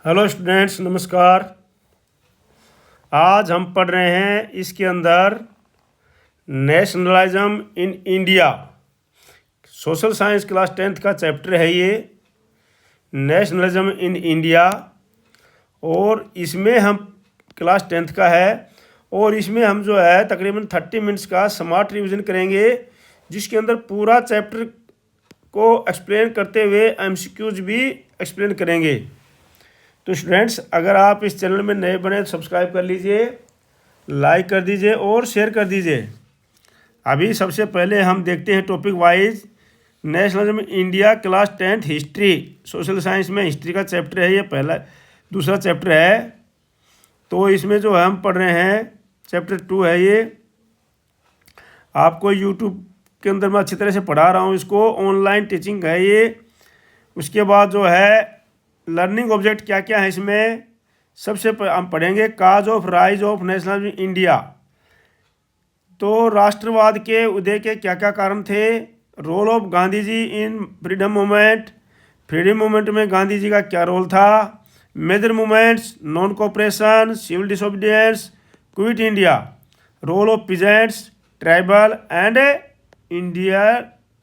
Hello students, नमस्कार। आज हम पढ़ रहे हैं इसके अंदर nationalism in India. Social science class 10th का चैप्टर है ये, नेशनलिज्म इन इंडिया। और इसमें हम क्लास 10th का है और इसमें हम जो है तकरीबन 30 मिनट्स का स्मार्ट रिवीजन करेंगे, जिसके अंदर पूरा चैप्टर को एक्सप्लेन करते हुए एमसीक्यूज भी एक्सप्लेन करेंगे। तो स्टूडेंट्स, अगर आप इस चैनल में नए बने तो सब्सक्राइब कर लीजिए, लाइक कर दीजिए और शेयर कर दीजिए। अभी सबसे पहले हम देखते हैं topic wise nationalism India class 10th history. Social science में हिस्ट्री का चैप्टर है ये, पहला दूसरा चैप्टर है। तो इसमें जो हम पढ़ रहे हैं चैप्टर 2 है ये। आपको यूट्यूब के अंदर मैं अच्छी तरह से पढ़ा रहा हूँ, इसको ऑनलाइन टीचिंग है ये। उसके बाद जो है लर्निंग ऑब्जेक्ट क्या क्या है इसमें, सबसे हम पढ़ेंगे cause of rise of nationalism India. तो राष्ट्रवाद के उदय के क्या क्या कारण थे, role of Gandhi ji in freedom movement, freedom movement में गांधी जी का क्या रोल था, major movements, non cooperation, civil disobedience, quit India, role of peasants, tribal and India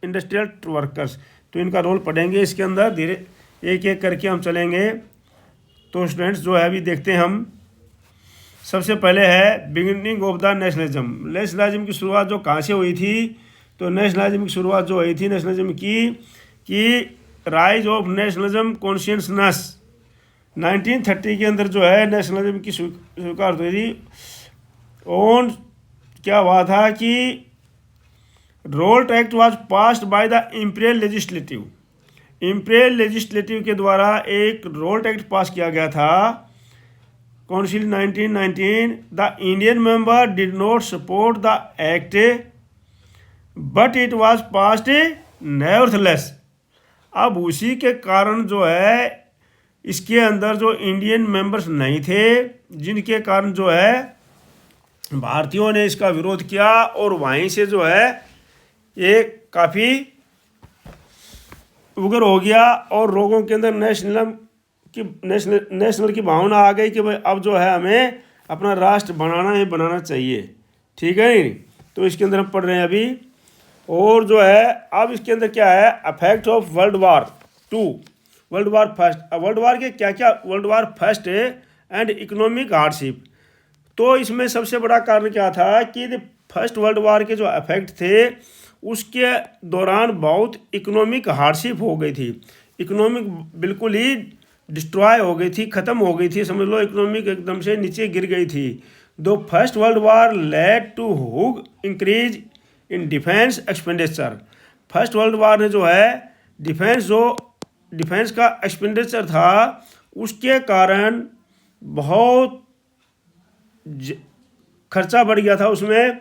industrial workers. तो इनका रोल पढ़ेंगे इसके अंदर, धीरे एक एक करके हम चलेंगे। तो स्टूडेंट्स जो है अभी देखते हैं हम। सबसे पहले है beginning of the nationalism. Nationalism की शुरुआत जो कहाँ से हुई थी, तो नेशनलिज्म की शुरुआत जो हुई थी नेशनलिज्म की कि राइज ऑफ नेशनलिज्म कॉन्शियसनेस 1930 के अंदर जो है नेशनलिज्म की स्वीकार हुई थी। और क्या हुआ था कि Rowlatt act was passed by the imperial legislative. Imperial legislative के द्वारा एक रोल्ट एक्ट पास किया गया था, council 1919। The Indian member did not support the act but it was passed nevertheless. अब उसी के कारण जो है इसके अंदर जो इंडियन मेंबर्स नहीं थे, जिनके कारण जो है भारतीयों ने इसका विरोध किया और वहीं से जो है ये काफ़ी उग्र हो गया और लोगों के अंदर नेशनल की भावना आ गई कि भाई अब जो है हमें अपना राष्ट्र बनाना चाहिए। ठीक है नहीं? तो इसके अंदर हम पढ़ रहे हैं अभी। और जो है अब इसके अंदर क्या है, affect of world war 2, world war first. World war के क्या क्या, world war first and economic hardship. तो इसमें सबसे बड़ा कारण क्या था कि फर्स्ट वर्ल्ड वार के जो इफेक्ट थे उसके दौरान बहुत इकोनॉमिक हार्डशिप हो गई थी। इकोनॉमिक बिल्कुल ही डिस्ट्रॉय हो गई थी, ख़त्म हो गई थी, समझ लो इकोनॉमिक एकदम से नीचे गिर गई थी। The first world war led to huge increase in defence expenditure. First world war ने जो है डिफेंस का एक्सपेंडिचर था उसके कारण बहुत खर्चा बढ़ गया था उसमें।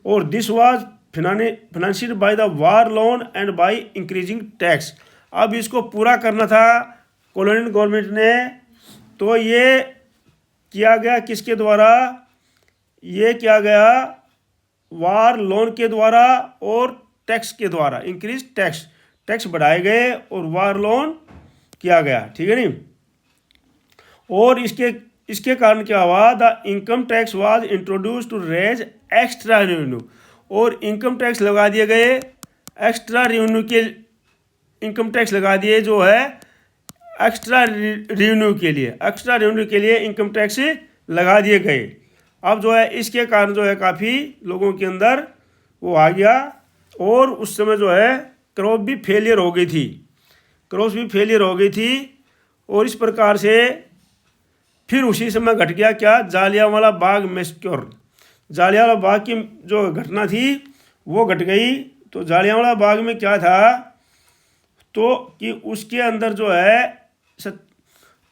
और this was financed by the war loan and by increasing tax. अब इसको पूरा करना था कॉलोनियल गवर्नमेंट ने, तो ये किया गया किसके द्वारा, ये किया गया वार लोन के द्वारा और टैक्स के द्वारा। इंक्रीज टैक्स बढ़ाए गए और वार लोन किया गया। ठीक है नहीं? और इसके कारण क्या हुआ, the income tax was introduced to raise extra revenue. और इनकम टैक्स लगा दिए गए, एक्स्ट्रा रेवेन्यू के इनकम टैक्स लगा दिए जो है एक्स्ट्रा रेवेन्यू के लिए इनकम टैक्स लगा दिए गए। अब जो है इसके कारण जो है काफ़ी लोगों के अंदर वो आ गया और उस समय जो है क्रॉप भी फेलियर हो गई थी। और इस प्रकार से फिर उसी समय घट गया क्या, जालियांवाला बाग मैसेक्योर। जालियांवाला बाग की जो घटना थी वो घट गई। तो जालियांवाला बाग में क्या था, तो कि उसके अंदर जो है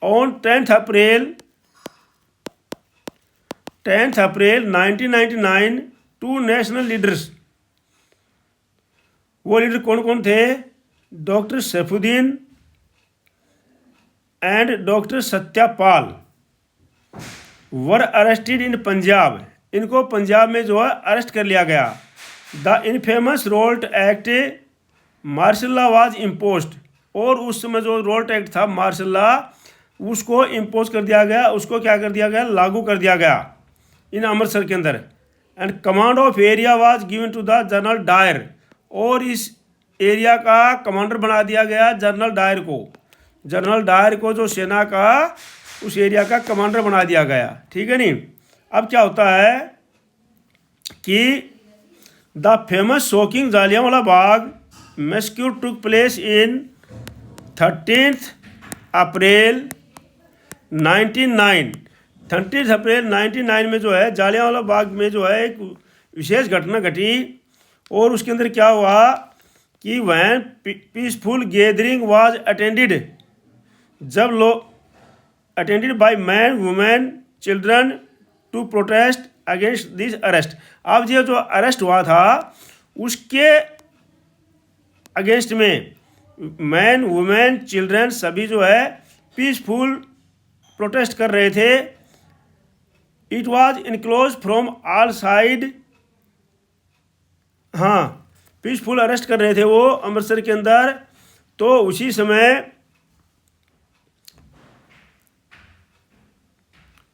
on 10th April 1999 to national leaders. वो लीडर कौन कौन थे, doctor Saifuddin and doctor Satyapal were arrested in Punjab. इनको पंजाब में जो है अरेस्ट कर लिया गया। The infamous Rowlatt act martial law was imposed. और उस समय जो रोल्ट एक्ट था मार्शल लॉ उसको इम्पोज कर दिया गया, उसको क्या कर दिया गया, लागू कर दिया गया इन अमृतसर के अंदर। And command of area was given to the General Dyer, और इस एरिया का कमांडर बना दिया गया जनरल डायर को। जनरल डायर को जो सेना का उस एरिया का कमांडर बना दिया गया, ठीक है नहीं। अब क्या होता है कि the famous shocking Jallianwala Bagh मैस्क्यू took place in 13 अप्रैल 1909। 30 अप्रैल 1909 में जो है जालियांवाला बाग में जो है एक विशेष घटना घटी, और उसके अंदर क्या हुआ कि वह पीसफुल गैदरिंग वाज अटेंडेड, जब लोग attended by man women children to protest against this arrest. अब ये जो अरेस्ट हुआ था उसके अगेंस्ट में मैन वुमेन चिल्ड्रन सभी जो है पीसफुल प्रोटेस्ट कर रहे थे। It was enclose from all side, हाँ पीसफुल अरेस्ट कर रहे थे वो अमृतसर के अंदर। तो उसी समय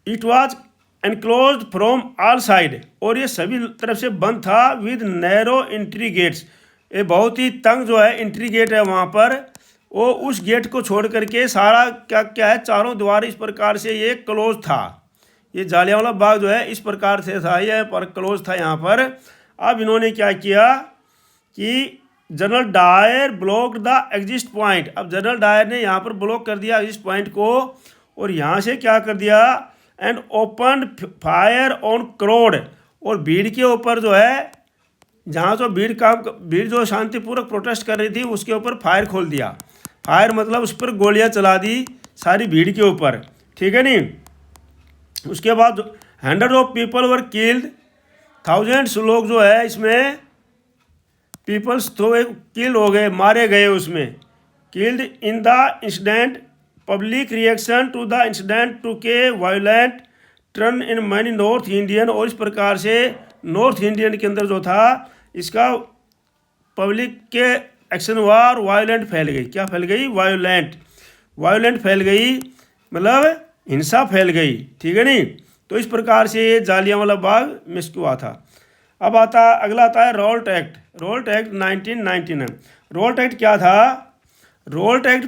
it was enclose from all side, और ये सभी तरफ से बंद था विद नैरो एंट्री गेट्स। ये बहुत ही तंग जो है एंट्री गेट है वहाँ पर, वो उस गेट को छोड़ करके सारा क्या क्या है चारों द्वार इस प्रकार से ये क्लोज था। ये जालियांवाला बाग जो है इस प्रकार से था, ये पर क्लोज था यहाँ पर। अब इन्होंने क्या किया कि General Dyer block the exist point. अब जनरल डायर ने यहाँ पर ब्लॉक कर दिया एग्जिस्ट पॉइंट को, और यहाँ से क्या कर दिया and open fire on crowd, और भीड़ के ऊपर जो है जहाँ जो भीड़ जो शांतिपूर्वक प्रोटेस्ट कर रही थी उसके ऊपर फायर खोल दिया। फायर मतलब उस पर गोलियाँ चला दी सारी भीड़ के ऊपर, ठीक है नहीं। उसके बाद hundred of people were killed, thousands लोग जो है इसमें पीपल्स तो किल हो गए, मारे गए उसमें। Killed in the incident, public reaction to the incident took violent turn in many north Indian, और इस प्रकार से नॉर्थ इंडियन के अंदर जो था इसका पब्लिक के एक्शन हुआ और वायलेंट फैल गई। क्या फैल गई, वायलेंट फैल गई, मतलब हिंसा फैल गई, ठीक है नहीं। तो इस प्रकार से ये जालियांवाला बाग मिस हुआ था। अब अगला आता है Rowlatt Act. Rowlatt Act 1999। Rowlatt Act क्या था, Rowlatt Act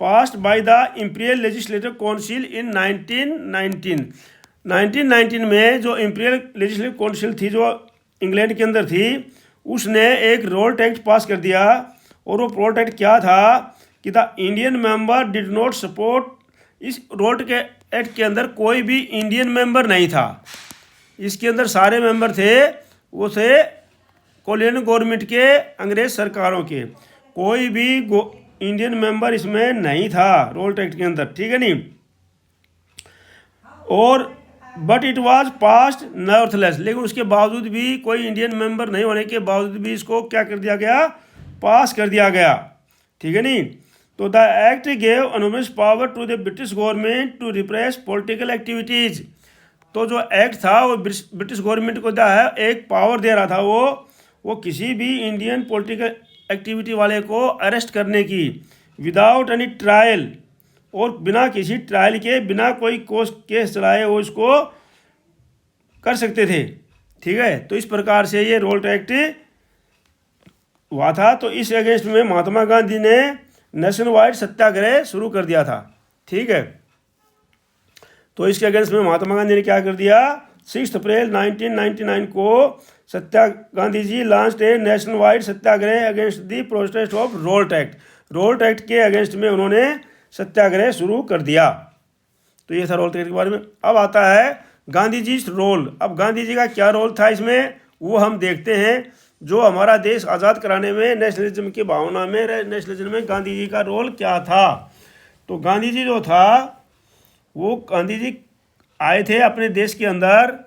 passed by the imperial Legislative Council in 1919। 1919 में जो इंपीरियल लेजिस्लेटिव काउंसिल थी जो इंग्लैंड के अंदर थी, उसने एक रोल्ट एक्ट पास कर दिया। और वो रोल्ट एक्ट क्या था कि the Indian member did not support, इस रोल्ट एक्ट के अंदर कोई भी इंडियन मेंबर नहीं था। इसके अंदर सारे मेंबर थे वो थे कॉलोनियल गवर्नमेंट के, अंग्रेज सरकारों के, कोई भी इंडियन मेंबर इसमें नहीं था रोल्ट एक्ट के अंदर, ठीक है नहीं। और बट इट वाज पास्ड नॉर्थलेस, लेकिन उसके बावजूद भी कोई इंडियन मेंबर नहीं होने के बावजूद भी इसको क्या कर दिया गया, पास कर दिया गया, ठीक है नहीं। तो the act gave enormous power to the British government to repress political activities. तो जो एक्ट था वो ब्रिटिश गवर्नमेंट को क्या है एक पावर दे रहा था, वो किसी भी इंडियन पॉलिटिकल एक्टिविटी वाले को अरेस्ट करने की विदाउट एनी ट्रायल, और बिना किसी ट्रायल के, बिना कोई केस चलाए वो इसको कर सकते थे, ठीक है। तो इस प्रकार से ये रोल्ट एक्ट हुआ था। तो इस अगेंस्ट में महात्मा गांधी ने नेशनल वाइड सत्याग्रह शुरू कर दिया था, ठीक है। तो इसके अगेंस्ट में महात्मा गांधी ने क्या कर दिया, 6 अप्रैल 1999 को Gandhi ji launched a national wide satyagraha against the protest of Rowlatt Act. Rowlatt Act के अगेंस्ट में उन्होंने सत्याग्रह शुरू कर दिया। तो ये था रोल्ट एक्ट के बारे में। अब आता है गांधी जी रोल। अब गांधी जी का क्या रोल था इसमें वो हम देखते हैं। जो हमारा देश आज़ाद कराने में नेशनलिज्म की भावना में, नेशनलिज्म में गांधी जी का रोल क्या था। तो गांधी जी जो था वो गांधी जी आए थे अपने देश के अंदर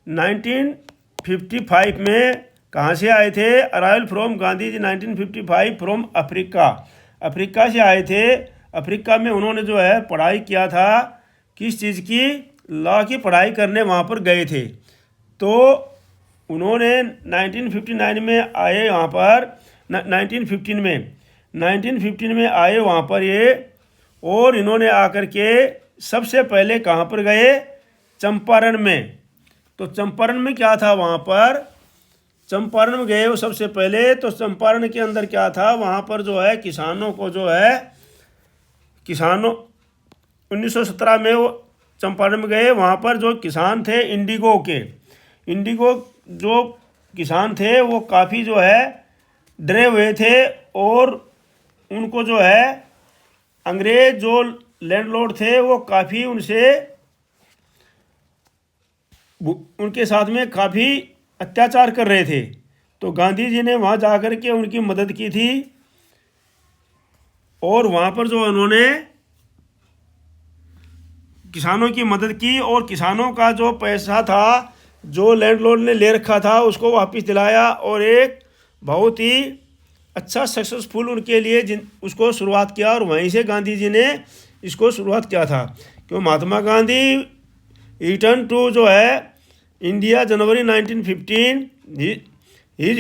1955 में। कहाँ से आए थे, arrival from Gandhi ji 1955 from Africa से आए थे। अफ्रीका में उन्होंने जो है पढ़ाई किया था, किस चीज़ की, लॉ की पढ़ाई करने वहाँ पर गए थे। तो उन्होंने 1959 में आए वहाँ पर, 1915 में आए वहाँ पर ये और इन्होंने आकर के सबसे पहले कहाँ पर गए, चंपारण में। तो चंपारण में क्या था, वहाँ पर चंपारण में गए वो सबसे पहले। तो चंपारण के अंदर क्या था, वहाँ पर जो है किसानों को जो है, किसानों 1917 में वो चंपारण में गए। वहाँ पर जो किसान थे इंडिगो जो किसान थे वो काफ़ी जो है डरे हुए थे, और उनको जो है अंग्रेज जो लैंडलॉर्ड थे वो काफ़ी उनके साथ में काफ़ी अत्याचार कर रहे थे। तो गांधी जी ने वहाँ जाकर के उनकी मदद की थी, और वहाँ पर जो उन्होंने किसानों की मदद की, और किसानों का जो पैसा था जो लैंडलॉर्ड ने ले रखा था उसको वापस दिलाया, और एक बहुत ही अच्छा सक्सेसफुल उनके लिए उसको शुरुआत किया। और वहीं से गांधी जी ने इसको शुरुआत किया था। क्यों महात्मा गांधी रिटर्न टू जो है India January 1915, his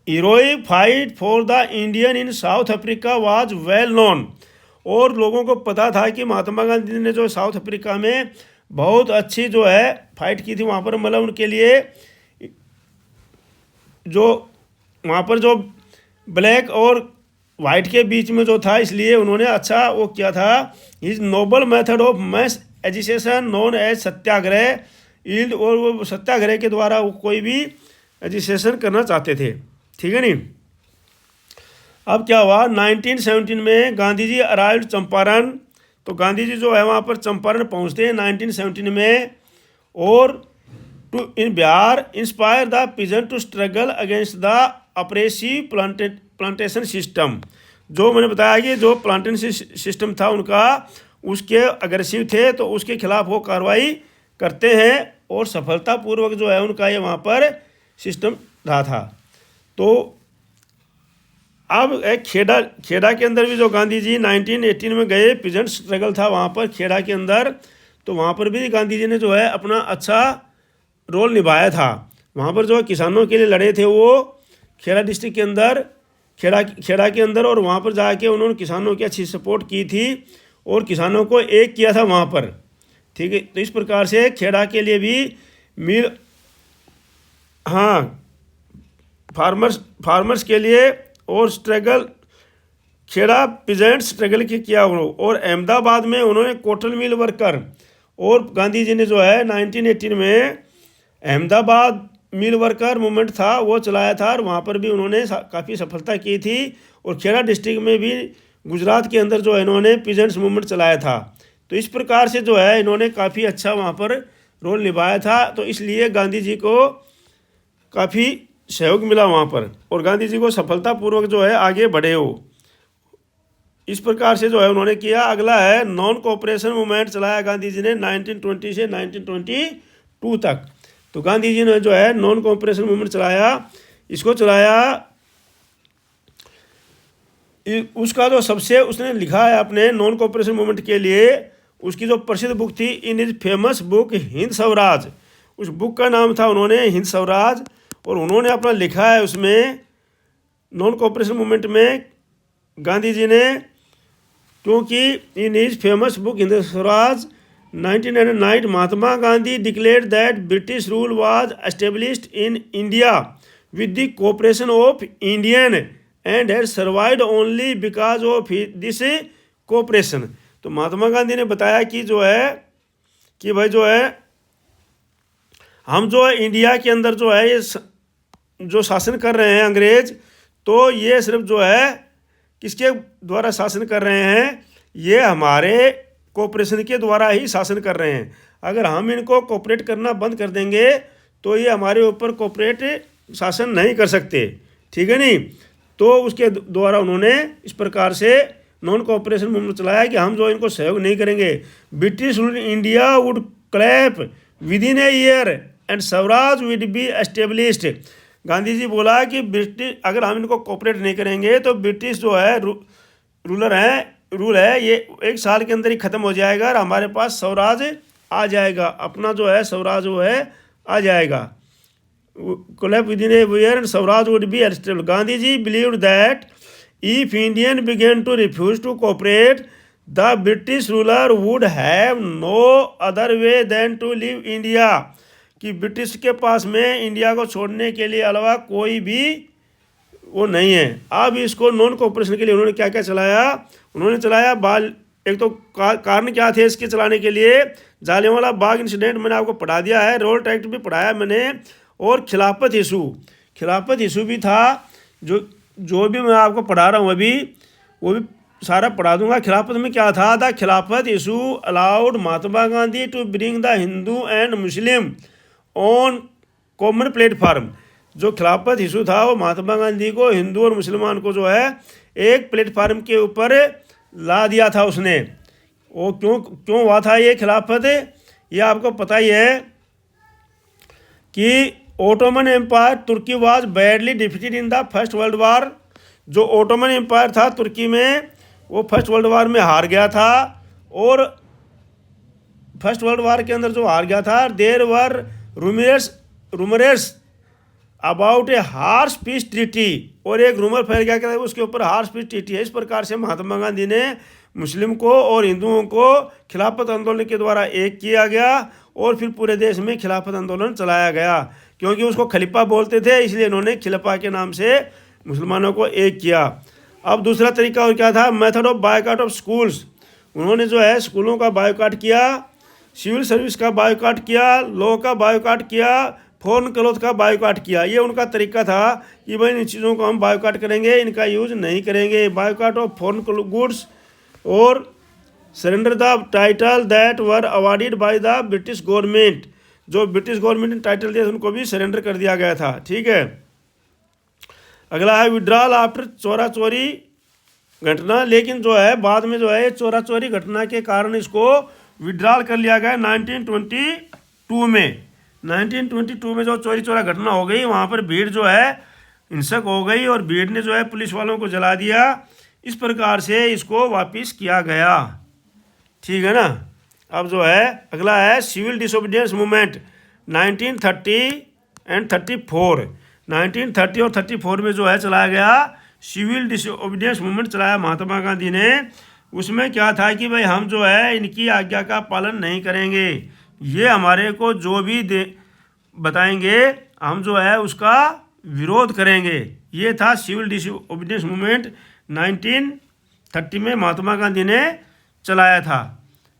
heroic fight for the Indian in south Africa was well known. और लोगों को पता था कि महात्मा गांधी ने जो साउथ अफ्रीका में बहुत अच्छी जो है फाइट की थी, वहाँ पर मतलब उनके लिए जो वहाँ पर जो ब्लैक और वाइट के बीच में जो था, इसलिए उन्होंने अच्छा वो किया था। Is noble method of mass agitation known as satyagraha yield, और वो सत्याग्रह के द्वारा वो कोई भी एजिटेशन करना चाहते थे, ठीक है नहीं। अब क्या हुआ, 1917 में गांधी जी अराइव्ड चंपारण। तो गांधी जी जो है वहाँ पर चंपारण पहुँचते हैं 1917 में, और to in Bihar inspire the peasant to struggle against the oppressive plantation system. जो मैंने बताया कि जो प्लांटेशन सिस्टम था उनका, उसके अग्रेसिव थे, तो उसके खिलाफ वो कार्रवाई करते हैं, और सफलतापूर्वक जो है उनका ये वहाँ पर सिस्टम रहा था। तो अब एक खेड़ा के अंदर भी जो गांधी जी 1918 में गए, पीजेंट स्ट्रगल था वहाँ पर खेड़ा के अंदर। तो वहाँ पर भी गांधी जी ने जो है अपना अच्छा रोल निभाया था। वहाँ पर जो किसानों के लिए लड़े थे वो खेड़ा डिस्ट्रिक्ट के अंदर, खेड़ा के अंदर, और वहाँ पर जाके उन्होंने किसानों की अच्छी सपोर्ट की थी, और किसानों को एक किया था वहाँ पर, ठीक है। तो इस प्रकार से खेड़ा के लिए भी मिल, हाँ, फार्मर्स के लिए और स्ट्रगल, खेड़ा पीजेंट स्ट्रगल की किया उन्होंने। और अहमदाबाद में उन्होंने कॉटन मिल वर्कर, और गांधी जी ने जो है 1918 में अहमदाबाद मिल वर्कर मूवमेंट था वो चलाया था, और वहाँ पर भी उन्होंने काफ़ी सफलता की थी। और खेड़ा डिस्ट्रिक्ट में भी गुजरात के अंदर जो है इन्होंने पीजेंट्स मूवमेंट चलाया था। तो इस प्रकार से जो है इन्होंने काफ़ी अच्छा वहाँ पर रोल निभाया था। तो इसलिए गांधी जी को काफ़ी सहयोग मिला वहाँ पर, और गांधी जी को सफलतापूर्वक जो है आगे बढ़े हो, इस प्रकार से जो है उन्होंने किया। अगला है नॉन कोऑपरेशन मूवमेंट चलाया गांधी जी ने 1920 से 1922 तक। तो गांधी जी ने जो है नॉन कोऑपरेशन मूवमेंट चलाया, इसको चलाया, उसका जो सबसे उसने लिखा है अपने नॉन कोऑपरेशन मूवमेंट के लिए, उसकी जो प्रसिद्ध बुक थी in his famous book Hind Swaraj, उस बुक का नाम था उन्होंने हिंद स्वराज। और उन्होंने अपना लिखा है उसमें नॉन कोऑपरेशन मूवमेंट में गांधी जी ने, क्योंकि in his famous book Hind Swaraj 1909 Mahatma Gandhi declared that British rule was established in India with the cooperation of Indian and had survived only because of this cooperation. तो महात्मा गांधी ने बताया कि जो है कि भाई जो है हम जो है इंडिया के अंदर जो है ये जो शासन कर रहे हैं अंग्रेज, तो ये सिर्फ जो है किसके द्वारा शासन कर रहे हैं, ये हमारे कोऑपरेशन के द्वारा ही शासन कर रहे हैं। अगर हम इनको कोऑपरेट करना बंद कर देंगे तो ये हमारे ऊपर कोऑपरेट शासन नहीं कर सकते, ठीक है नहीं। तो उसके द्वारा उन्होंने इस प्रकार से नॉन कोऑपरेशन मूवमेंट चलाया कि हम जो इनको सहयोग नहीं करेंगे। British rule India would collapse within a year and swaraj would be established. Gandhi ji बोला कि ब्रिटिश अगर हम इनको कोऑपरेट नहीं करेंगे तो ब्रिटिश जो है रूल है ये 1 साल के अंदर ही ख़त्म हो जाएगा, और हमारे पास स्वराज आ जाएगा, अपना जो है स्वराज वो है आ जाएगा। Collapse within a year and swaraj would be established. Gandhi ji believed that if Indian began to refuse to cooperate the British ruler would have no other way than to leave India, कि ब्रिटिश के पास में India को छोड़ने के लिए अलावा कोई भी वो नहीं है। अब इसको नॉन कोऑपरेशन के लिए उन्होंने क्या क्या चलाया, उन्होंने चलाया बाल, एक तो कारण क्या थे इसके चलाने के लिए, जालियांवाला बाग इंसिडेंट मैंने आपको पढ़ा दिया है, रोल्ट एक्ट भी पढ़ाया मैंने, और खिलाफत इशू भी था, जो भी मैं आपको पढ़ा रहा हूँ अभी वो भी सारा पढ़ा दूंगा। खिलाफत में क्या था, the Khilafat issue allowed Mahatma Gandhi to bring the Hindu and Muslim on common platform. जो खिलाफत इशू था वो महात्मा गांधी को, हिंदू और मुसलमान को जो है एक प्लेटफार्म के ऊपर ला दिया था उसने। वो क्यों हुआ था ये खिलाफत, ये आपको पता ही है कि ओटोमन एम्पायर तुर्की was badly defeated in the First world War. जो ओटोमन एम्पायर था तुर्की में, वो फर्स्ट वर्ल्ड वार में हार गया था, और फर्स्ट वर्ल्ड वार के अंदर जो हार गया था, there were rumours about a harsh peace treaty, और एक रूमर फैल गया कि उसके ऊपर हार्श पीस ट्रीटी है। इस प्रकार से महात्मा गांधी ने मुस्लिम को और हिंदुओं को खिलाफत आंदोलन के द्वारा एक किया गया, और फिर पूरे देश में खिलाफत आंदोलन चलाया गया। क्योंकि उसको खलीफा बोलते थे, इसलिए इन्होंने खिलाफा के नाम से मुसलमानों को एक किया। अब दूसरा तरीका और क्या था, method of boycott of schools. उन्होंने जो है स्कूलों का बायकॉट किया, सिविल सर्विस का बायकॉट किया, लॉ का बायकॉट किया, फॉरेन क्लॉथ का बायकॉट किया। ये उनका तरीका था कि भाई इन चीज़ों को हम बायकॉट करेंगे, इनका यूज नहीं करेंगे। बायकॉट ऑफ फॉरेन गुड्स और surrender the title that were awarded by the British government. जो ब्रिटिश गवर्नमेंट ने टाइटल दिया उनको भी सरेंडर कर दिया गया था। ठीक है, अगला है विड्रॉल आफ्टर चोरा चोरी घटना। लेकिन जो है बाद में जो है चोरा चोरी घटना के कारण इसको विड्रॉल कर लिया गया 1922 में। 1922 में जो चोरी चोरा घटना हो गई, वहाँ पर भीड़ जो है हिंसक हो गई, और भीड़ ने जो है पुलिस वालों को जला दिया। इस प्रकार से इसको वापस किया गया। ठीक है ना। अब जो है अगला है सिविल डिसोबीडियंस मूवमेंट 1930 एंड 34। 1930 और 34 में जो है चलाया गया सिविल डिसोबीडियंस मूवमेंट चलाया महात्मा गांधी ने। उसमें क्या था कि भाई हम जो है इनकी आज्ञा का पालन नहीं करेंगे, ये हमारे को जो भी बताएंगे हम जो है उसका विरोध करेंगे। ये था सिविल डिसोबीडियंस मूवमेंट 1930 में महात्मा गांधी ने चलाया था।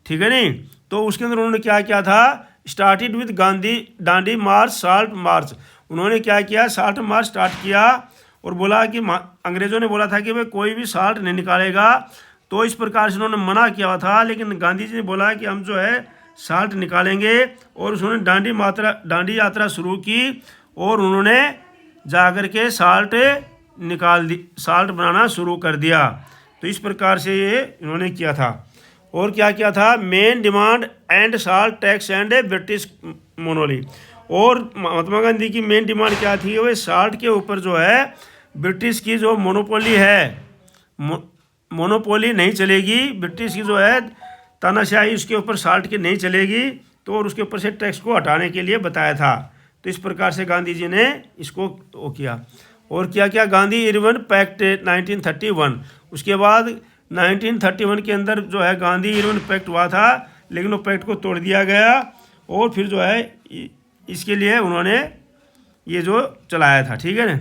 ठीक है नहीं। तो उसके अंदर उन्होंने क्या किया था, started with Gandhi Dandi March salt march. उन्होंने क्या किया, साल्ट मार्च स्टार्ट किया, और बोला कि अंग्रेज़ों ने बोला था कि भाई कोई भी साल्ट नहीं निकालेगा, तो इस प्रकार से उन्होंने मना किया हुआ था। लेकिन गांधी जी ने बोला कि हम जो है साल्ट निकालेंगे, और उन्होंने डांडी यात्रा शुरू की, और उन्होंने जाकर के साल्ट साल्ट बनाना शुरू कर दिया। तो इस प्रकार से ये इन्होंने किया था। और क्या किया था, main demand and salt tax and a British monopoly. और महात्मा गांधी की मेन डिमांड क्या थी, वो साल्ट के ऊपर जो है ब्रिटिश की जो मोनोपोली है, मोनोपोली नहीं चलेगी। ब्रिटिश की जो है तानाशाही उसके ऊपर साल्ट की नहीं चलेगी, तो और उसके ऊपर से टैक्स को हटाने के लिए बताया था। तो इस प्रकार से गांधी जी ने इसको वो किया। और क्या क्या, गांधी इरविन पैक्ट 1931। उसके बाद 1931 के अंदर जो है गांधी इरविन पैक्ट हुआ था, लेकिन वो पैक्ट को तोड़ दिया गया, और फिर जो है इसके लिए उन्होंने ये जो चलाया था। ठीक है ना।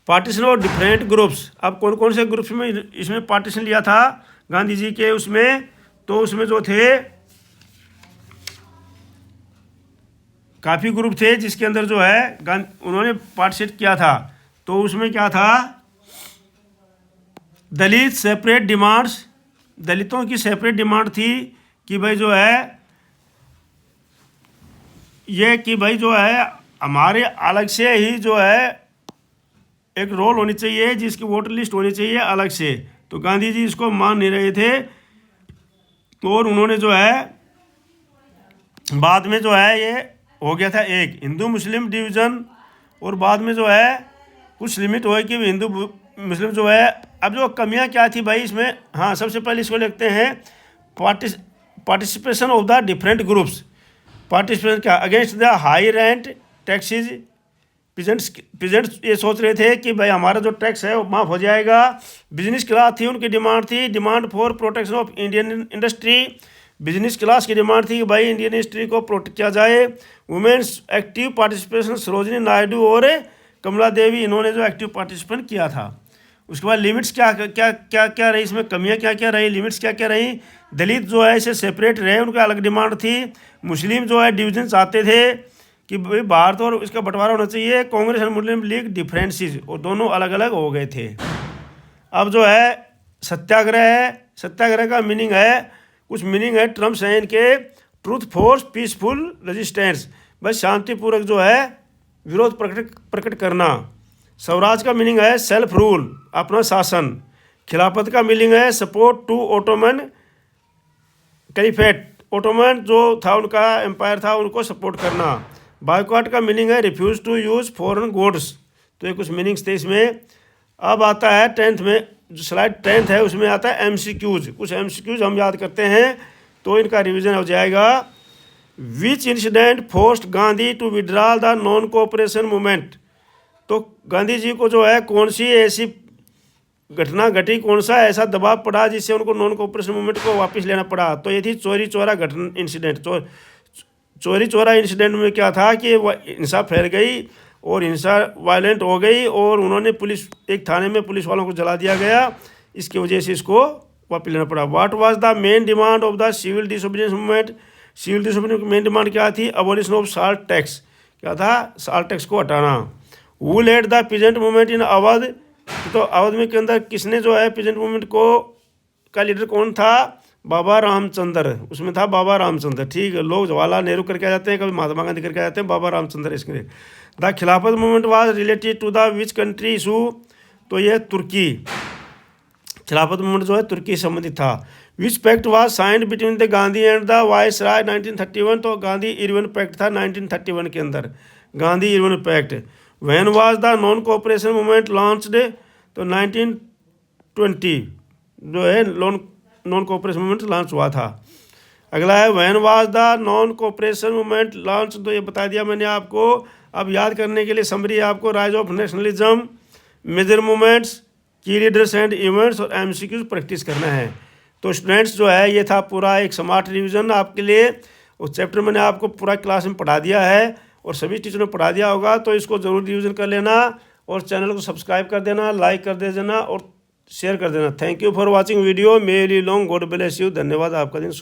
Partition of different groups. अब कौन कौन से ग्रुप्स में इसमें पार्टीशन लिया था गांधी जी के उसमें, तो उसमें जो थे काफ़ी ग्रुप थे जिसके अंदर जो है उन्होंने पार्टिसिपेट किया था। तो उसमें क्या था, दलित सेपरेट डिमांड्स। दलितों की सेपरेट डिमांड थी कि भाई जो है ये कि भाई जो है हमारे अलग से ही जो है एक रोल होनी चाहिए, जिसकी वोटर लिस्ट होनी चाहिए अलग से। तो गांधी जी इसको मान नहीं रहे थे, और उन्होंने जो है बाद में जो है ये हो गया था एक हिंदू मुस्लिम डिवीज़न, और बाद में जो है कुछ लिमिट हो कि हिंदू मुस्लिम जो है। अब जो कमियां क्या थी भाई इसमें, हाँ सबसे पहले इसको लिखते हैं participation of the different groups. Participation क्या, against the high rent taxes peasants ये सोच रहे थे कि भाई हमारा जो टैक्स है वो माफ़ हो जाएगा। बिजनेस क्लास थी, उनकी डिमांड थी demand for protection of Indian industry. Business class की डिमांड थी कि भाई इंडियन इंडस्ट्री को प्रोटेक्ट किया जाए। Women's active participation Sarojini Naidu और कमला देवी, इन्होंने जो एक्टिव पार्टिसिपेंट किया था। उसके बाद लिमिट्स क्या क्या क्या क्या रही, इसमें कमियां क्या क्या रही, लिमिट्स क्या क्या रही। दलित जो है इसे सेपरेट रहे, उनका अलग डिमांड थी। मुस्लिम जो है डिवीजन चाहते थे कि भाई भारत और इसका बंटवारा होना चाहिए। कांग्रेस और मुस्लिम लीग डिफरेंसेस, और दोनों अलग अलग हो गए थे। अब जो है सत्याग्रह है, सत्याग्रह का मीनिंग है, कुछ मीनिंग है टर्म्स हैं इनके। ट्रूथ फोर्स पीसफुल रेजिस्टेंस, बस शांतिपूर्वक जो है विरोध प्रकट करना। स्वराज का मीनिंग है सेल्फ रूल, अपना शासन। खिलाफत का मीनिंग है support to Ottoman caliphate, Ottoman जो था उनका एम्पायर था, उनको सपोर्ट करना। बायकॉट का मीनिंग है refuse to use foreign goods. तो ये कुछ मीनिंग्स थे इसमें। अब आता है 10th में, जो स्लाइड 10th है उसमें आता है MCQs। कुछ MCQs हम याद करते हैं तो इनका रिवीजन हो जाएगा। Which incident forced Gandhi to withdraw the non cooperation movement. तो गांधी जी को जो है कौन सी ऐसी घटना घटी, कौन सा ऐसा दबाव पड़ा जिससे उनको नॉन कोऑपरेशन मूवमेंट को वापस लेना पड़ा। तो ये थी चोरी चोरा घटना इंसिडेंट। चोरी चोरा इंसिडेंट में क्या था कि हिंसा फैल गई और हिंसा वायलेंट हो गई और उन्होंने पुलिस, एक थाने में पुलिस वालों को जला दिया गया, इसकी वजह से इसको वापस लेना पड़ा। What was the main demand of the civil disobedience movement. Civil disobedience की मेन डिमांड क्या थी, अबॉलिशन ऑफ साल्ट टैक्स। क्या था, साल्ट टैक्स को हटाना। Who led the peasant movement in Awadh. तो अवध में के अंदर किसने जो है पीजेंट मूवमेंट को का लीडर कौन था, बाबा रामचंद्र, उसमें था बाबा रामचंद्र। ठीक है, लोग जवाहरलाल नेहरू करके आ जाते हैं, कभी महात्मा गांधी करके आ जाते हैं, बाबा रामचंद्र इसके। The Khilafat movement was related to the which country issue. तो ये तुर्की, खिलाफत मूवमेंट जो है तुर्की से संबंधित था। Which pact was signed between the Gandhi and the viceroy 1931। तो गांधी इरविन पैक्ट था 1931 के अंदर, Gandhi Irwin pact. When was the non cooperation movement launched. तो 1920 जो है नॉन कोऑपरेशन मूवमेंट लॉन्च हुआ था। अगला है when was the non cooperation movement launch. तो ये बता दिया मैंने आपको। अब याद करने के लिए समरी आपको rise of nationalism, major movements, key leaders and events और MCQs प्रैक्टिस करना है। तो स्टूडेंट्स जो है ये था पूरा एक स्मार्ट रिवीजन आपके लिए। उस चैप्टर मैंने आपको पूरा क्लास में पढ़ा दिया है और सभी टीचर ने पढ़ा दिया होगा, तो इसको ज़रूर रिवीजन कर लेना और चैनल को सब्सक्राइब कर देना, लाइक कर देना और शेयर कर देना। Thank you for watching video. May live long, God bless you. धन्यवाद, आपका दिन शुभ।